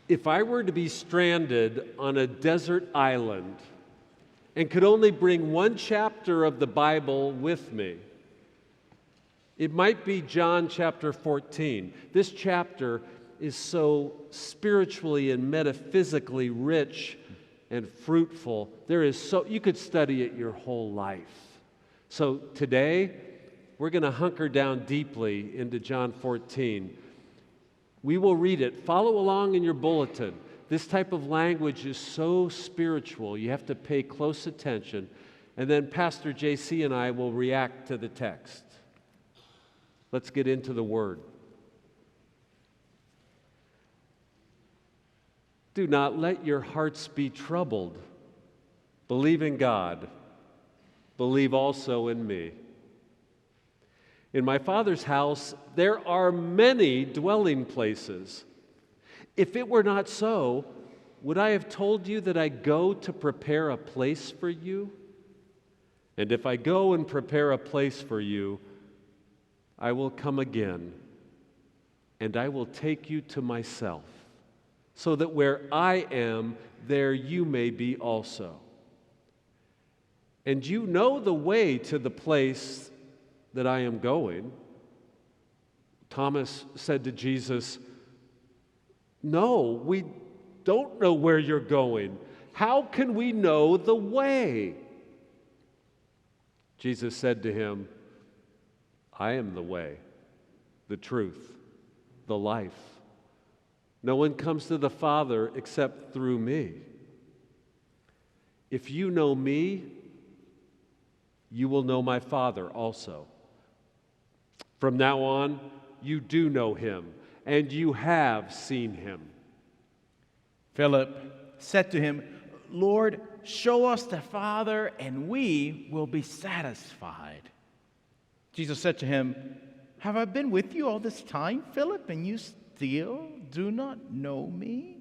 If I were to be stranded on a desert island and could only bring one chapter of the Bible with me, it might be John chapter 14. This chapter is so spiritually and metaphysically rich and fruitful. You could study it your whole life. So today, we're going to hunker down deeply into John 14. We will read it. Follow along in your bulletin. This type of language is so spiritual. You have to pay close attention. And then Pastor JC and I will react to the text. Let's get into the Word. Do not let your hearts be troubled. Believe in God. Believe also in me. In my Father's house, there are many dwelling places. If it were not so, would I have told you that I go to prepare a place for you? And if I go and prepare a place for you, I will come again, and I will take you to myself, so that where I am, there you may be also. And you know the way to the place that I am going. Thomas said to Jesus, "No, we don't know where you're going. How can we know the way?" Jesus said to him, "I am the way, the truth, the life. No one comes to the Father except through me. If you know me, you will know my Father also. From now on, you do know him, and you have seen him." Philip said to him, "Lord, show us the Father, and we will be satisfied." Jesus said to him, "Have I been with you all this time, Philip, and you still do not know me?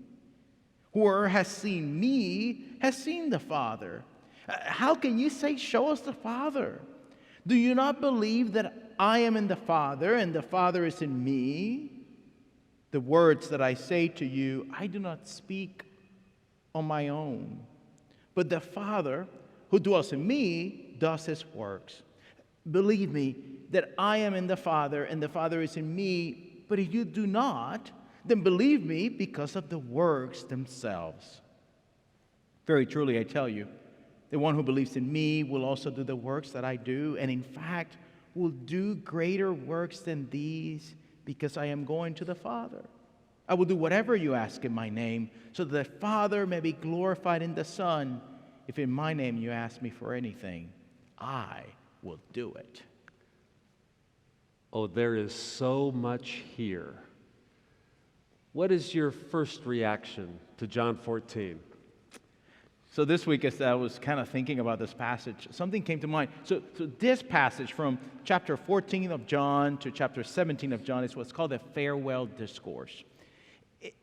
Whoever has seen me has seen the Father. How can you say, 'Show us the Father'? Do you not believe that I am in the Father, and the Father is in me? The words that I say to you, I do not speak on my own, but the Father who dwells in me does his works. Believe me that I am in the Father, and the Father is in me. But if you do not, then believe me because of the works themselves. Very truly, I tell you, the one who believes in me will also do the works that I do, and in fact will do greater works than these, because I am going to the Father. I will do whatever you ask in my name, so that the Father may be glorified in the Son. If in my name you ask me for anything, I will do it." Oh, there is so much here. What is your first reaction to John 14? So this week, as I was kind of thinking about this passage, something came to mind. So this passage from chapter 14 of John to chapter 17 of John is what's called a farewell discourse.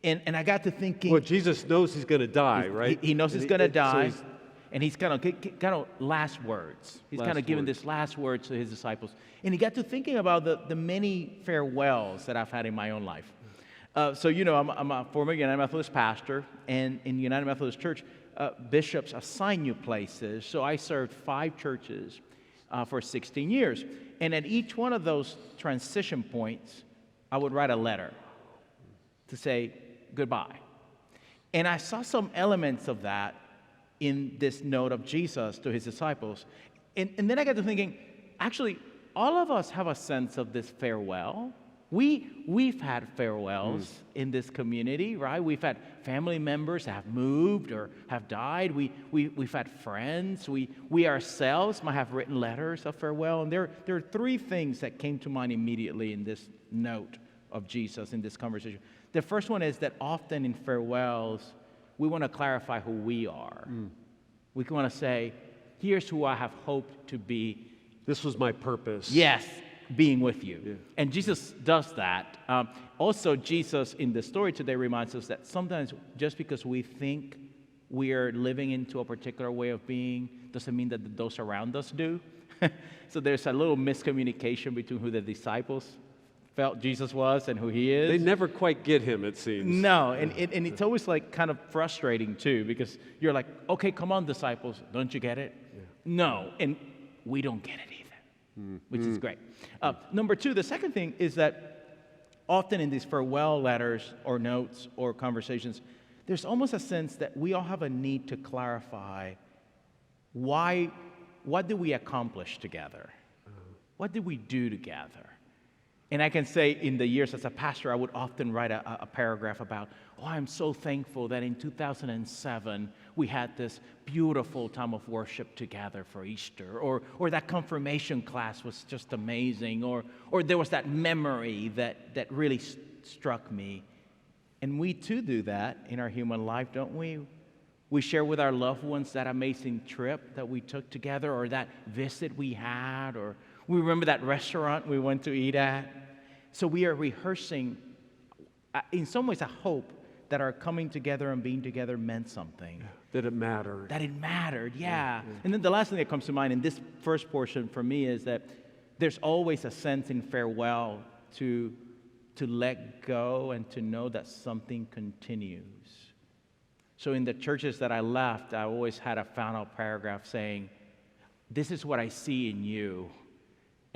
And I got to thinking... Well, Jesus knows he's going to die, right? He knows he's going to die, so and he's kind of last words. He's kind of giving this last words to his disciples. And he got to thinking about the many farewells that I've had in my own life. So, you know, I'm a former United Methodist pastor, and in United Methodist Church, bishops assign you places. So I served 5 churches for 16 years. And at each one of those transition points, I would write a letter to say goodbye. And I saw some elements of that in this note of Jesus to his disciples. And then I got to thinking, actually, all of us have a sense of this farewell. We've had farewells in this community, right? We've had family members that have moved or have died. We've had friends. We ourselves might have written letters of farewell. And there are 3 things that came to mind immediately in this note of Jesus in this conversation. The first one is that often in farewells, we want to clarify who we are. We want to say, here's who I have hoped to be. This was my purpose. Yes, being with you. Yeah. And Jesus does that. Also, Jesus in the story today reminds us that sometimes just because we think we are living into a particular way of being doesn't mean that those around us do. So there's a little miscommunication between who the disciples felt Jesus was and who he is. They never quite get him, it seems. No, and it's always like kind of frustrating too, because you're like, okay, come on, disciples, don't you get it? Yeah. No, and we don't get it either, which is great. Number two, the second thing is that often in these farewell letters or notes or conversations, there's almost a sense that we all have a need to clarify what do we accomplish together? What did we do together? And I can say in the years as a pastor, I would often write a paragraph about, I'm so thankful that in 2007, we had this beautiful time of worship together for Easter, or that confirmation class was just amazing, or there was that memory that really struck me. And we too do that in our human life, don't we? We share with our loved ones that amazing trip that we took together, or that visit we had, or we remember that restaurant we went to eat at. So we are rehearsing, in some ways, I hope that our coming together and being together meant something. That it mattered. That it mattered, yeah. And then the last thing that comes to mind in this first portion for me is that there's always a sense in farewell to let go and to know that something continues. So in the churches that I left, I always had a final paragraph saying, this is what I see in you.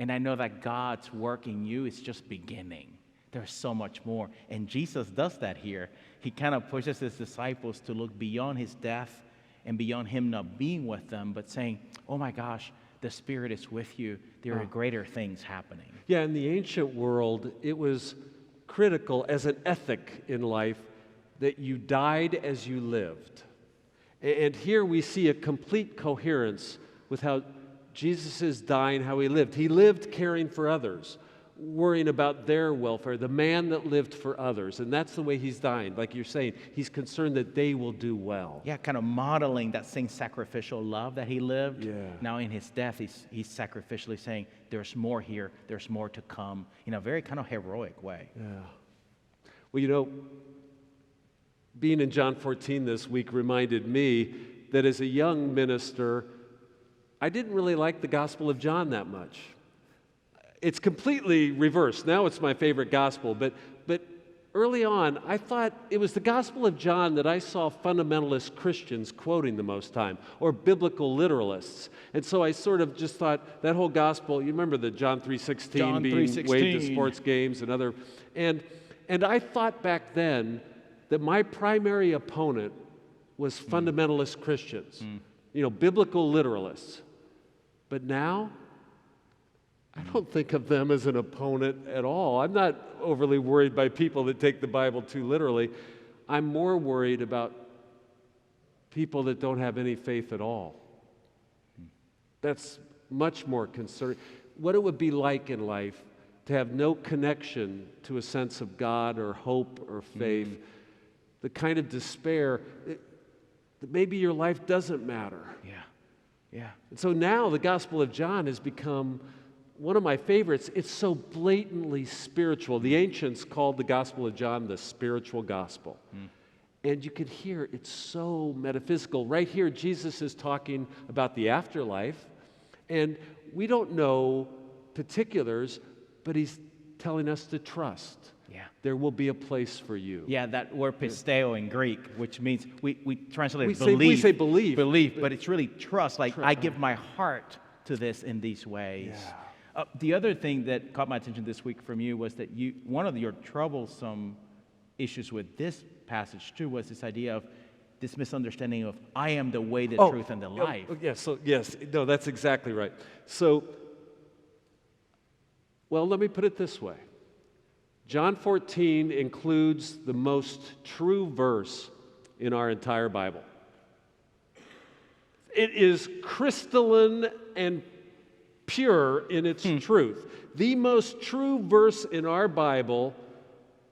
And I know that God's work in you is just beginning. There's so much more. And Jesus does that here. He kind of pushes his disciples to look beyond his death and beyond him not being with them, but saying, oh my gosh, the Spirit is with you. There are greater things happening. Yeah, in the ancient world, it was critical as an ethic in life that you died as you lived. And here we see a complete coherence with how Jesus is dying, how he lived. He lived caring for others, worrying about their welfare, the man that lived for others. And that's the way he's dying. Like you're saying, he's concerned that they will do well. Yeah, kind of modeling that same sacrificial love that he lived. Yeah. Now in his death, he's sacrificially saying, there's more here, there's more to come, in a very kind of heroic way. Yeah. Well, being in John 14 this week reminded me that as a young minister, I didn't really like the Gospel of John that much. It's completely reversed. Now it's my favorite gospel, but early on, I thought it was the Gospel of John that I saw fundamentalist Christians quoting the most time, or biblical literalists. And so I sort of just thought that whole gospel, you remember the John 3:16 being waved at sports games and other, and I thought back then that my primary opponent was fundamentalist Christians, biblical literalists. But now, I don't think of them as an opponent at all. I'm not overly worried by people that take the Bible too literally. I'm more worried about people that don't have any faith at all. That's much more concerning. What it would be like in life to have no connection to a sense of God or hope or faith, the kind of despair that maybe your life doesn't matter. Yeah. And so now the Gospel of John has become one of my favorites. It's so blatantly spiritual. The ancients called the Gospel of John the spiritual gospel. And you can hear it's so metaphysical. Right here, Jesus is talking about the afterlife. And we don't know particulars, but he's telling us to trust. Yeah. There will be a place for you. Yeah, that word pisteo in Greek, which means we translate We believe. say believe. Believe, but it's really trust. Like, I give my heart to this in these ways. Yeah. The other thing that caught my attention this week from you was that one of your troublesome issues with this passage too was this idea of this misunderstanding of I am the way, the truth, and the life. No, that's exactly right. So, well, let me put it this way. John 14 includes the most true verse in our entire Bible. It is crystalline and pure in its truth. The most true verse in our Bible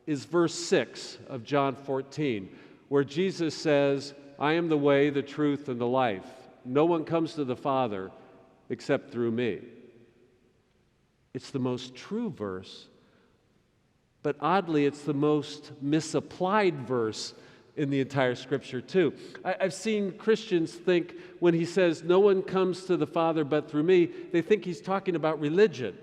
is verse 6 of John 14, where Jesus says, I am the way, the truth, and the life. No one comes to the Father except through me. It's the most true verse, but oddly, it's the most misapplied verse in the entire Scripture, too. I've seen Christians think when he says, no one comes to the Father but through me, they think he's talking about religion.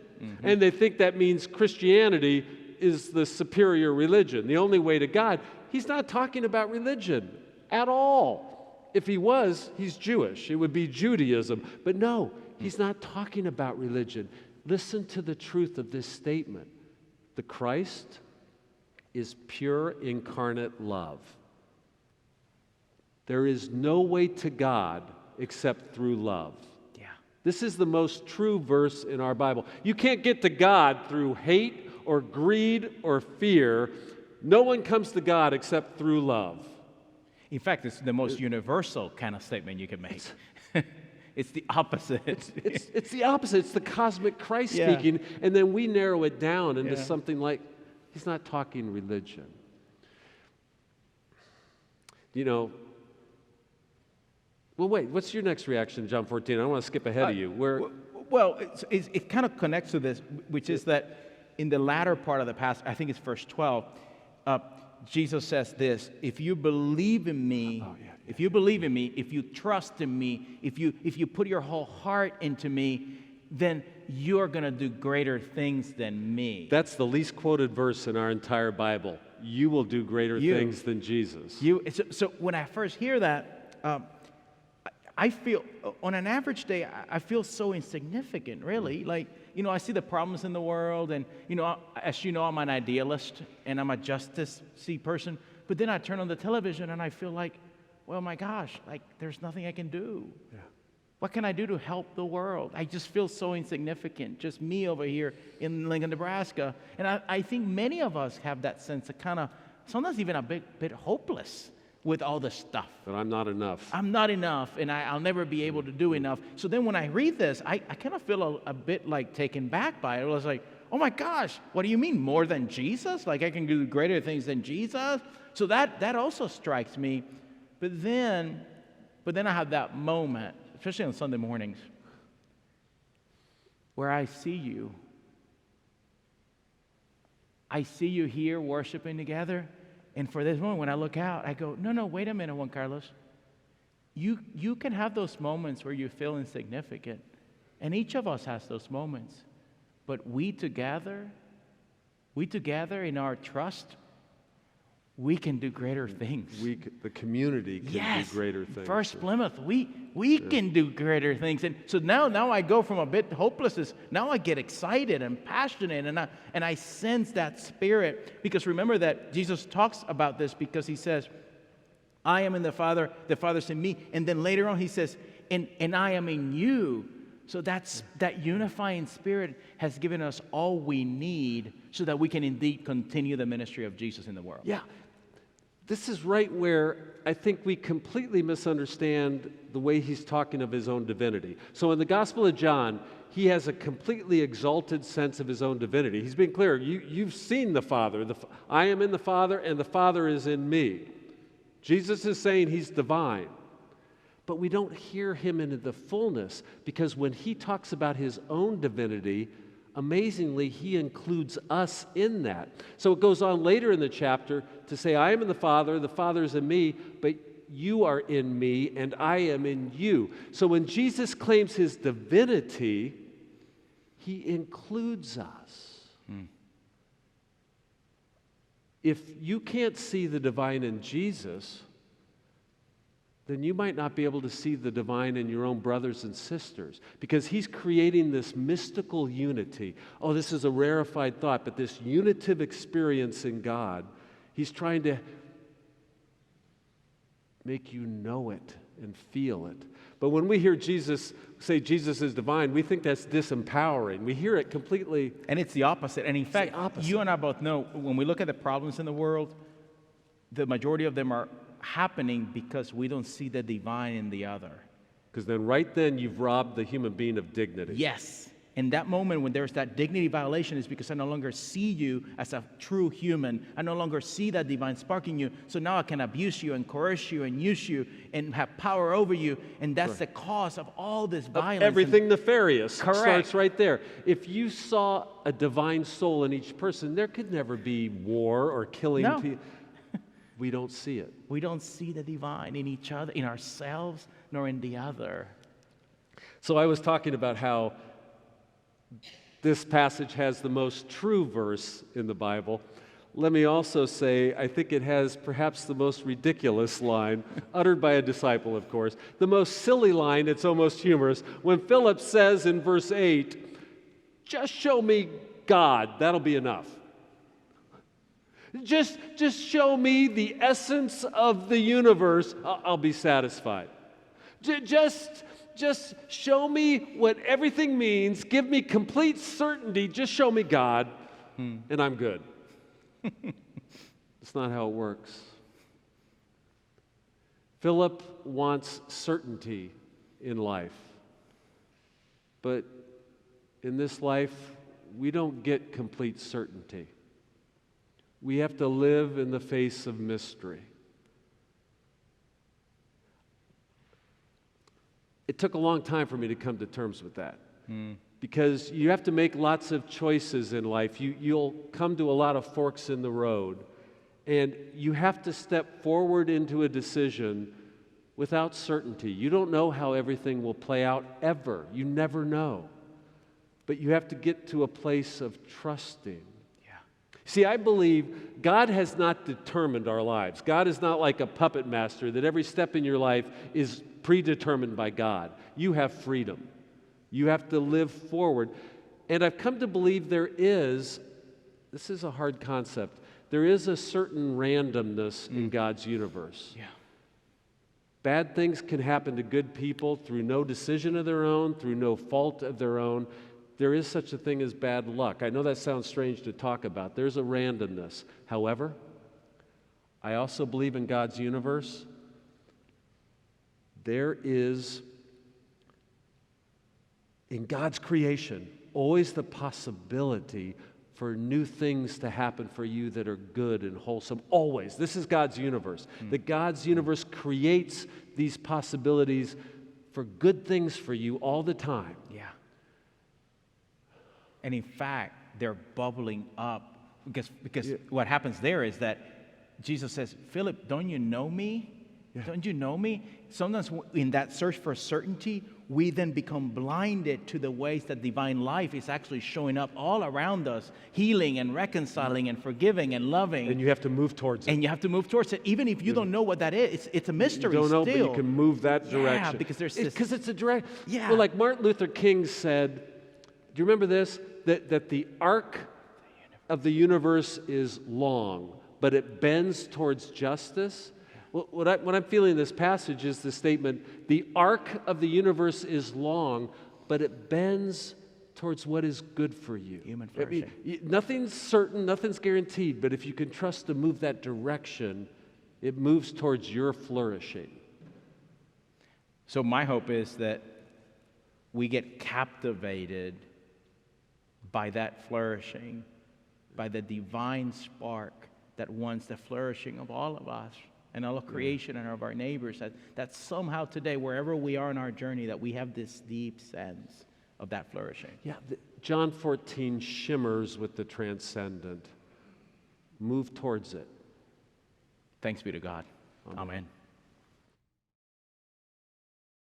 And they think that means Christianity is the superior religion, the only way to God. He's not talking about religion at all. If he was, he's Jewish. It would be Judaism. But no, he's not talking about religion. Listen to the truth of this statement. The Christ is pure incarnate love. There is no way to God except through love. Yeah. This is the most true verse in our Bible. You can't get to God through hate or greed or fear. No one comes to God except through love. In fact, it's the most universal kind of statement you can make. It's the opposite. It's the opposite. It's the cosmic Christ Yeah. speaking, and then we narrow it down into Yeah. something like, he's not talking religion. You know, well, wait, what's your next reaction, John 14? I don't want to skip ahead of you. Well, it kind of connects to this, which is that in the latter part of the passage, I think it's verse 12, Jesus says this: if you believe in me, if you believe in me, if you trust in me, if you put your whole heart into me, then you're going to do greater things than me. That's the least quoted verse in our entire Bible. You will do greater things than Jesus. So when I first hear that, I feel, on an average day, I feel so insignificant, really. Like, you know, I see the problems in the world, and, you know, as you know, I'm an idealist, and I'm a justice-y person, but then I turn on the television, and I feel like, well, my gosh, like, there's nothing I can do. Yeah. What can I do to help the world? I just feel so insignificant, just me over here in Lincoln, Nebraska. And I think many of us have that sense of kind of, sometimes even a bit hopeless with all this stuff. But I'm not enough. I'm not enough, and I'll never be able to do enough. So then when I read this, I kind of feel a bit like taken back by it. I was like, oh my gosh, what do you mean, more than Jesus? Like I can do greater things than Jesus? So that also strikes me. But then I have that moment, especially on Sunday mornings, where I see you. I see you here worshiping together. And for this moment, when I look out, I go, no, wait a minute, Juan Carlos. You can have those moments where you feel insignificant. And each of us has those moments. But we together in our trust, we can do greater things. The community can do greater things. First-Plymouth, we can do greater things. And so now I go from a bit hopelessness. Now I get excited and passionate, and I sense that spirit. Because remember that Jesus talks about this because he says, I am in the Father Father's in me. And then later on he says, and I am in you. So that unifying spirit has given us all we need so that we can indeed continue the ministry of Jesus in the world. Yeah. This is right where I think we completely misunderstand the way he's talking of his own divinity. So in the Gospel of John, he has a completely exalted sense of his own divinity. He's been clear. You've seen the Father. I am in the Father, and the Father is in me. Jesus is saying he's divine. But we don't hear him in the fullness, because when he talks about his own divinity, amazingly, he includes us in that. So it goes on later in the chapter to say, I am in the Father is in me, but you are in me, and I am in you. So when Jesus claims his divinity, he includes us. If you can't see the divine in Jesus, then you might not be able to see the divine in your own brothers and sisters, because he's creating this mystical unity. Oh, this is a rarefied thought, but this unitive experience in God, he's trying to make you know it and feel it. But when we hear Jesus say Jesus is divine, we think that's disempowering. We hear it completely. And it's the opposite. And in fact, you and I both know, when we look at the problems in the world, the majority of them are happening because we don't see the divine in the other. Because right then you've robbed the human being of dignity. Yes. And that moment when there's that dignity violation is because I no longer see you as a true human. I no longer see that divine spark in you. So now I can abuse you and coerce you and use you and have power over you. And that's the cause of all this violence. Everything nefarious starts right there. If you saw a divine soul in each person, there could never be war or killing people. We don't see it. We don't see the divine in each other, in ourselves, nor in the other. So I was talking about how This passage has the most true verse in the Bible. Let me also say, I think it has perhaps the most ridiculous line, uttered by a disciple, of course. The most silly line, it's almost humorous, when Philip says in verse 8, "Just show me God, that'll be enough. Just show me the essence of the universe, I'll be satisfied. Just show me what everything means, give me complete certainty, just show me God, and I'm good." It's not how it works. Philip wants certainty in life. But in this life, we don't get complete certainty. We have to live in the face of mystery. It took a long time for me to come to terms with that. Because you have to make lots of choices in life. You'll come to a lot of forks in the road. And you have to step forward into a decision without certainty. You don't know how everything will play out ever. You never know. But you have to get to a place of trusting. Yeah. See, I believe God has not determined our lives. God is not like a puppet master that every step in your life is predetermined by God. You have freedom. You have to live forward. And I've come to believe this is a hard concept, there is a certain randomness in God's universe. Yeah. Bad things can happen to good people through no decision of their own, through no fault of their own. There is such a thing as bad luck. I know that sounds strange to talk about. There's a randomness. However, I also believe in God's universe. There is, in God's creation, always the possibility for new things to happen for you that are good and wholesome. Always. This is God's universe. That God's universe creates these possibilities for good things for you all the time. Yeah. And in fact, they're bubbling up because what happens there is that Jesus says, "Philip, don't you know me? Yeah. Don't you know me?" Sometimes in that search for certainty, we then become blinded to the ways that divine life is actually showing up all around us, healing and reconciling and forgiving and loving. And you have to move towards it. And you have to move towards it, even if you don't know what that is. It's a mystery. You don't know, still. but you can move that direction. Yeah, because there's this. Because it's a direct. Yeah. Well, like Martin Luther King said, do you remember this? That the arc of the universe is long, but it bends towards justice. Well, what I'm feeling in this passage is the statement, the arc of the universe is long, but it bends towards what is good for you. Human flourishing. Nothing's certain, nothing's guaranteed, but if you can trust to move that direction, it moves towards your flourishing. So my hope is that we get captivated by that flourishing, by the divine spark that wants the flourishing of all of us and all of creation and of our neighbors, that somehow today, wherever we are in our journey, that we have this deep sense of that flourishing. Yeah, John 14 shimmers with the transcendent. Move towards it. Thanks be to God. Amen.